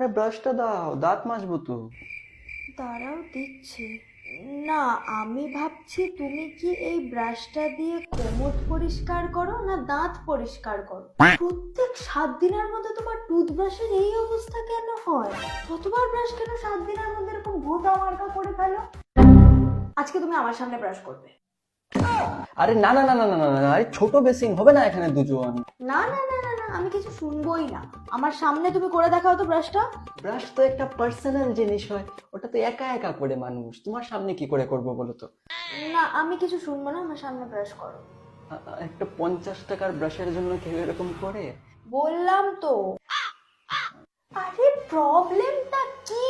আরে ব্রাশটা দাও, দাঁত মাজবো তো। দাঁড়াও দিচ্ছি। না, আমি ভাবছি তুমি কি এই ব্রাশটা দিয়ে কোমর পরিষ্কার করো না দাঁত পরিষ্কার করো? প্রত্যেক 7 দিনের মধ্যে তোমার টুথব্রাশের এই অবস্থা কেন হয়? কতবার ব্রাশ কেন 7 দিনের মধ্যে এরকম ভোঁতা মার্কা করে ফেলো? আজকে তুমি আমার সামনে ব্রাশ করবে। আরে না না না না না না না, আরে ছোট বেসিন হবে না এখানে দুজন। না না না না না, আমি কিছু শুনবোই না। আমার সামনে তুমি করে দেখাও তো ব্রাশটা। ব্রাশ তো একটা পার্সোনাল জিনিস হয়, ওটা তো একা একা করে মানুষ, তোমার সামনে কি করে করবো বলো তো? না, আমি কিছু শুনবো না, আমার সামনে ব্রাশ করো। একটা 50 টাকার ব্রাশের জন্য কেউ এরকম করে? বললাম তো। আরে প্রবলেমটা কি?